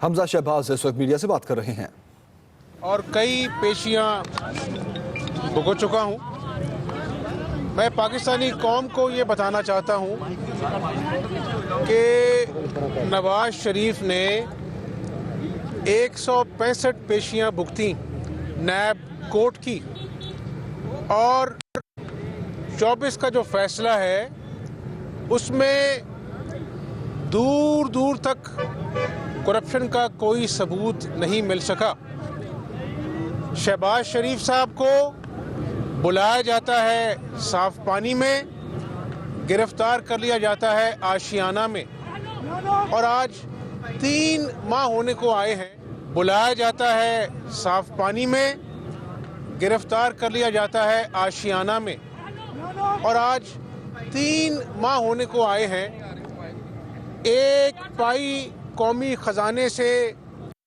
حمزہ شہباز اس وقت میڈیا سے بات کر رہے ہیں۔ اور کئی پیشیاں بھگت چکا ہوں۔ میں پاکستانی قوم کو یہ بتانا چاہتا ہوں کہ نواز شریف نے 165 پیشیاں بھگتیں نیب کورٹ کی، اور 24 کا جو فیصلہ ہے اس میں دور دور تک کرپشن کا کوئی ثبوت نہیں مل سکا۔ شہباز شریف صاحب کو بلایا جاتا ہے صاف پانی میں، گرفتار کر لیا جاتا ہے آشیانہ میں، اور آج 3 ماہ ہونے کو آئے ہیں۔ بلایا جاتا ہے صاف پانی میں، گرفتار کر لیا جاتا ہے آشیانہ میں، اور آج 3 ماہ ہونے کو آئے ہیں۔ ایک پائی قومی خزانے سے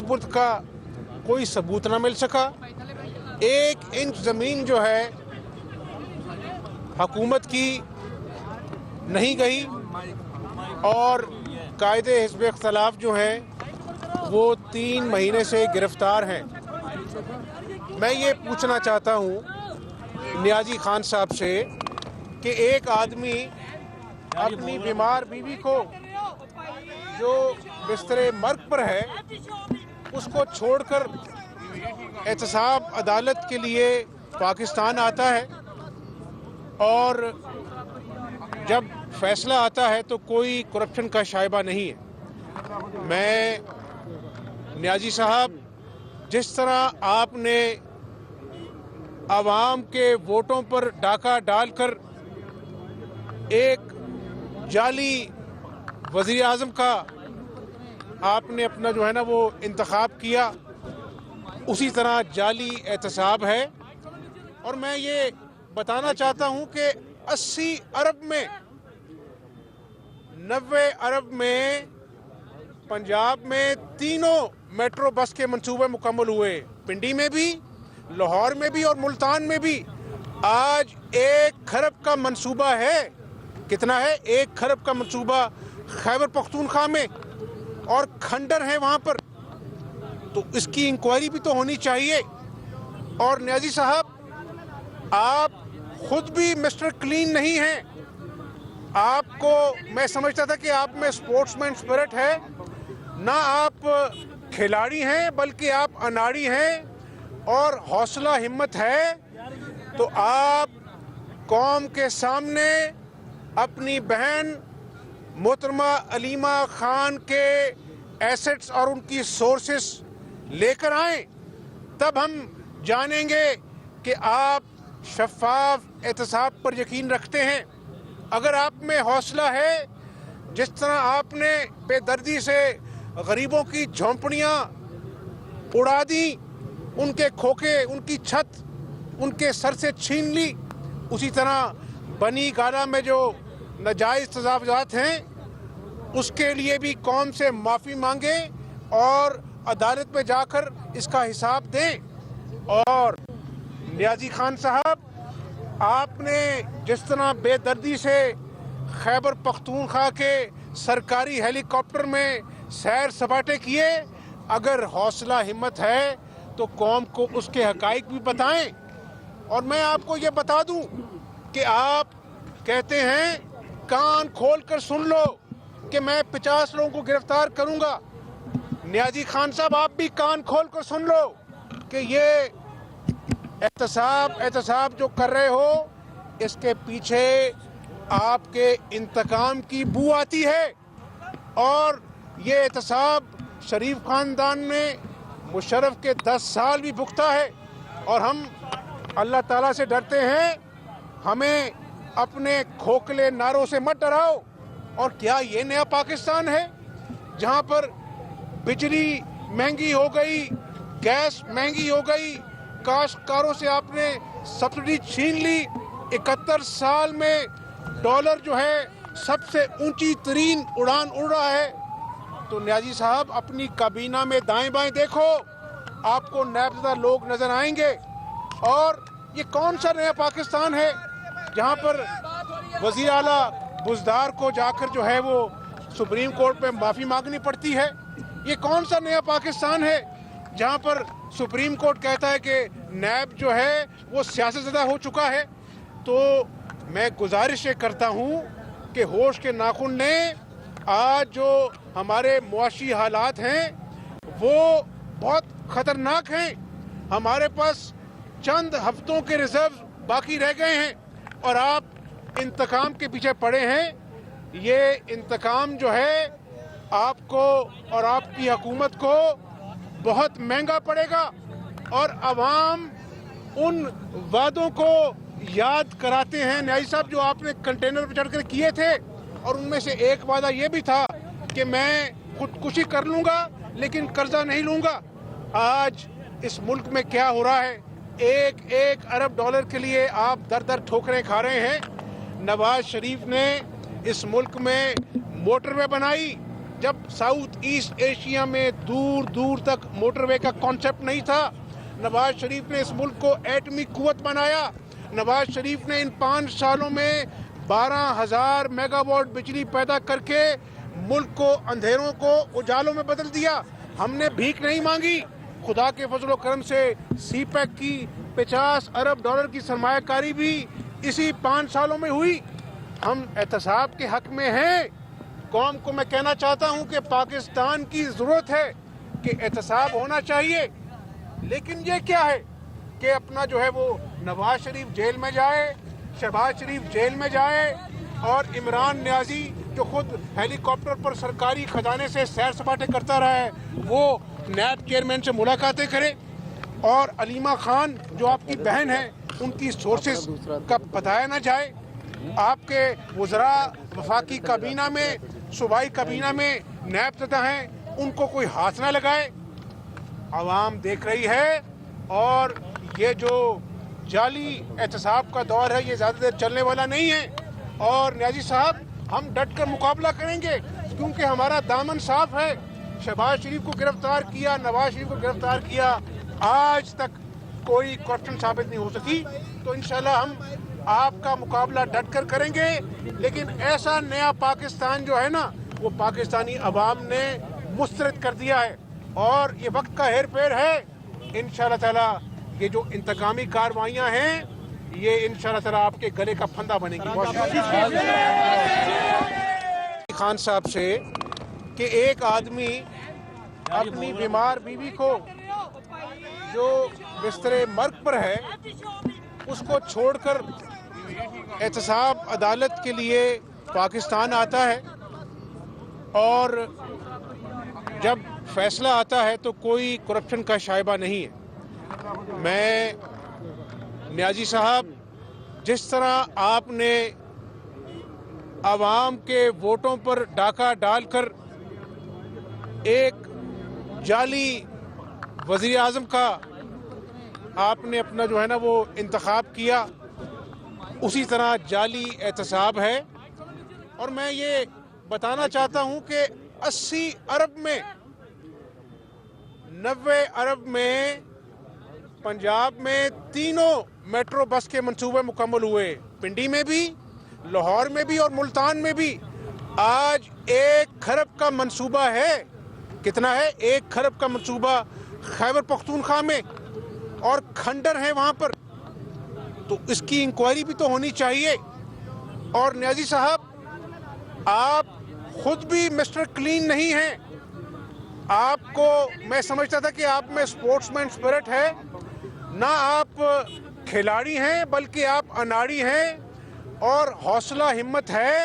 سپرد کا کوئی ثبوت نہ مل سکا۔ 1 انچ زمین جو ہے حکومت کی نہیں گئی، اور قائد حزب اختلاف جو ہیں وہ 3 مہینے سے گرفتار ہیں۔ میں یہ پوچھنا چاہتا ہوں نیازی خان صاحب سے کہ ایک آدمی اپنی بیمار بیوی کو جو بستر مرگ پر ہے اس کو چھوڑ کر احتساب عدالت کے لیے پاکستان آتا ہے، اور جب فیصلہ آتا ہے تو کوئی کرپشن کا شائبہ نہیں ہے۔ میں نیازی صاحب، جس طرح آپ نے عوام کے ووٹوں پر ڈاکہ ڈال کر ایک جعلی وزیر اعظم کا آپ نے اپنا جو ہے نا وہ انتخاب کیا، اسی طرح جعلی احتساب ہے۔ اور میں یہ بتانا چاہتا ہوں کہ 80 ارب میں 90 ارب میں پنجاب میں تینوں میٹرو بس کے منصوبے مکمل ہوئے، پنڈی میں بھی، لاہور میں بھی اور ملتان میں بھی۔ آج 1 کھرب کا منصوبہ ہے، کتنا ہے؟ 1 کھرب کا منصوبہ خیبر پختونخوا میں، اور کھنڈر ہیں وہاں پر، تو اس کی انکوائری بھی تو ہونی چاہیے۔ اور نیازی صاحب، آپ خود بھی مسٹر کلین نہیں ہیں۔ آپ کو میں سمجھتا تھا کہ آپ میں سپورٹس مین اسپرٹ ہے، نہ آپ کھلاڑی ہیں بلکہ آپ اناڑی ہیں، اور حوصلہ ہمت ہے تو آپ قوم کے سامنے اپنی بہن محترمہ علیمہ خان کے ایسٹس اور ان کی سورسز لے کر آئیں، تب ہم جانیں گے کہ آپ شفاف احتساب پر یقین رکھتے ہیں۔ اگر آپ میں حوصلہ ہے، جس طرح آپ نے بے دردی سے غریبوں کی جھونپڑیاں اڑا دیں، ان کے کھوکے، ان کی چھت ان کے سر سے چھین لی، اسی طرح بنی گالا میں جو ناجائز تجاوزات ہیں اس کے لیے بھی قوم سے معافی مانگیں اور عدالت میں جا کر اس کا حساب دیں۔ اور نیازی خان صاحب، آپ نے جس طرح بے دردی سے خیبر پختونخوا کے سرکاری ہیلی کاپٹر میں سیر سپاٹے کیے، اگر حوصلہ ہمت ہے تو قوم کو اس کے حقائق بھی بتائیں۔ اور میں آپ کو یہ بتا دوں کہ آپ کہتے ہیں کان کھول کر سن لو کہ میں 50 لوگوں کو گرفتار کروں گا۔ نیازی خان صاحب، آپ بھی کان کھول کر سن لو کہ یہ احتساب جو کر رہے ہو، اس کے پیچھے آپ کے انتقام کی بو آتی ہے، اور یہ احتساب شریف خاندان نے مشرف کے 10 سال بھی بھگتا ہے، اور ہم اللہ تعالیٰ سے ڈرتے ہیں۔ ہمیں اپنے کھوکھلے نعروں سے مت ڈراؤ۔ اور کیا یہ نیا پاکستان ہے جہاں پر بجلی مہنگی ہو گئی، گیس مہنگی ہو گئی، کاشتکاروں سے آپ نے سبسڈی چھین لی، 71 سال میں ڈالر جو ہے سب سے اونچی ترین اڑان اڑ رہا ہے؟ تو نیازی صاحب، اپنی کابینہ میں دائیں بائیں دیکھو، آپ کو نیب زدہ لوگ نظر آئیں گے۔ اور یہ کون سا نیا پاکستان ہے جہاں پر وزیر اعلیٰ بزدار کو جا کر جو ہے وہ سپریم کورٹ پہ معافی مانگنی پڑتی ہے؟ یہ کون سا نیا پاکستان ہے جہاں پر سپریم کورٹ کہتا ہے کہ نیب جو ہے وہ سیاست زدہ ہو چکا ہے؟ تو میں گزارش یہ کرتا ہوں کہ ہوش کے ناخن لیں. آج جو ہمارے معاشی حالات ہیں وہ بہت خطرناک ہیں. ہمارے پاس چند ہفتوں کے ریزرو باقی رہ گئے ہیں اور آپ انتقام کے پیچھے پڑے ہیں. یہ انتقام جو ہے آپ کو اور آپ کی حکومت کو بہت مہنگا پڑے گا اور عوام ان وعدوں کو یاد کراتے ہیں. نیازی صاحب جو آپ نے کنٹینر پہ چڑھ کر کیے تھے اور ان میں سے ایک وعدہ یہ بھی تھا کہ میں خودکشی کر لوں گا لیکن قرضہ نہیں لوں گا. آج اس ملک میں کیا ہو رہا ہے؟ ایک ارب ڈالر کے لیے آپ در در ٹھوکریں کھا رہے ہیں. نواز شریف نے اس ملک میں موٹر وے بنائی جب ساؤتھ ایسٹ ایشیا میں دور دور تک موٹر وے کا کانسیپٹ نہیں تھا. نواز شریف نے اس ملک کو ایٹمی قوت بنایا. نواز شریف نے ان 5 سالوں میں 12,000 میگا واٹ بجلی پیدا کر کے ملک کو اندھیروں کو اجالوں میں بدل دیا. ہم نے بھیک نہیں مانگی. خدا کے فضل و کرم سے سی پیک کی 50 ارب ڈالر کی سرمایہ کاری بھی اسی 5 سالوں میں ہوئی. ہم احتساب کے حق میں ہیں. قوم کو میں کہنا چاہتا ہوں کہ پاکستان کی ضرورت ہے کہ احتساب ہونا چاہیے. لیکن یہ کیا ہے کہ اپنا جو ہے وہ نواز شریف جیل میں جائے, شہباز شریف جیل میں جائے اور عمران نیازی جو خود ہیلی کاپٹر پر سرکاری خزانے سے سیر سپاٹے کرتا رہا ہے وہ نیب چیئرمین سے ملاقاتیں کرے, اور علیمہ خان جو آپ کی بہن ہے ان کی سورسز کا بتایا نہ جائے. آپ کے وزراء وفاقی کابینہ میں صوبائی کابینہ میں نیب زدہ ہیں, ان کو کوئی ہاتھ نہ لگائے. عوام دیکھ رہی ہے اور یہ جو جعلی احتساب کا دور ہے یہ زیادہ دیر چلنے والا نہیں ہے. اور نیازی صاحب ہم ڈٹ کر مقابلہ کریں گے کیونکہ ہمارا دامن صاف ہے. شہباز شریف کو گرفتار کیا, نواز شریف کو گرفتار کیا, آج تک کوئی کرپشن ثابت نہیں ہو سکی. تو انشاءاللہ ہم آپ کا مقابلہ ڈٹ کر کریں گے. لیکن ایسا نیا پاکستان جو ہے نا وہ پاکستانی عوام نے مسترد کر دیا ہے اور یہ وقت کا ہیر پھیر ہے. انشاءاللہ تعالی یہ جو انتقامی کاروائیاں ہیں یہ انشاءاللہ تعالی آپ کے گلے کا پھندا بنے گی. خان صاحب سے کہ ایک آدمی اپنی بیمار بیوی کو جو بستر مرگ پر ہے اس کو چھوڑ کر احتساب عدالت کے لیے پاکستان آتا ہے اور جب فیصلہ آتا ہے تو کوئی کرپشن کا شائبہ نہیں ہے. میں نیازی صاحب جس طرح آپ نے عوام کے ووٹوں پر ڈاکہ ڈال کر ایک جعلی وزیر اعظم کا آپ نے اپنا جو ہے نا وہ انتخاب کیا, اسی طرح جعلی احتساب ہے. اور میں یہ بتانا چاہتا ہوں کہ 80 ارب میں 90 ارب میں پنجاب میں تینوں میٹرو بس کے منصوبے مکمل ہوئے, پنڈی میں بھی, لاہور میں بھی اور ملتان میں بھی. آج 1 کھرب کا منصوبہ ہے. کتنا ہے؟ 1 کھرب کا منصوبہ خیبر پختونخوا میں, اور کھنڈر ہے وہاں پر. تو اس کی انکوائری بھی تو ہونی چاہیے. اور نیازی صاحب آپ خود بھی مسٹر کلین نہیں ہیں. آپ کو میں سمجھتا تھا کہ آپ میں سپورٹس مین اسپرٹ ہے, نہ آپ کھلاڑی ہیں بلکہ آپ اناڑی ہیں اور حوصلہ ہمت ہے.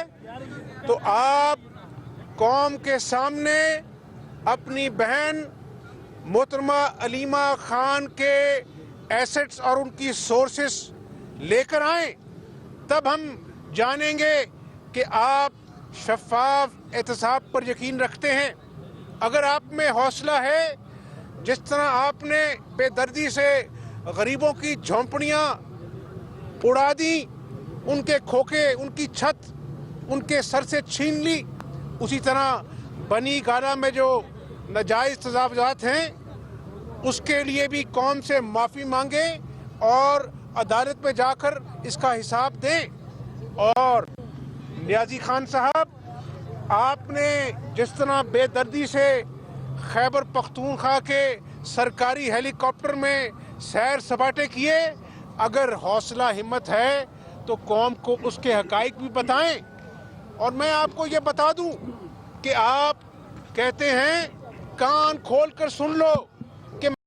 تو آپ قوم کے سامنے اپنی بہن محترمہ علیمہ خان کے ایسٹس اور ان کی سورسز لے کر آئیں, تب ہم جانیں گے کہ آپ شفاف احتساب پر یقین رکھتے ہیں. اگر آپ میں حوصلہ ہے, جس طرح آپ نے بے دردی سے غریبوں کی جھونپڑیاں اڑا دیں, ان کے کھوکے, ان کی چھت ان کے سر سے چھین لی, اسی طرح بنی گالا میں جو ناجائز تجاوزات ہیں اس کے لیے بھی قوم سے معافی مانگیں اور عدالت میں جا کر اس کا حساب دیں. اور نیازی خان صاحب آپ نے جس طرح بے دردی سے خیبر پختونخوا کے سرکاری ہیلی کاپٹر میں سیر سپاٹے کیے. اگر حوصلہ ہمت ہے تو قوم کو اس کے حقائق بھی بتائیں. اور میں آپ کو یہ بتا دوں کہ آپ کہتے ہیں کان کھول کر سن لو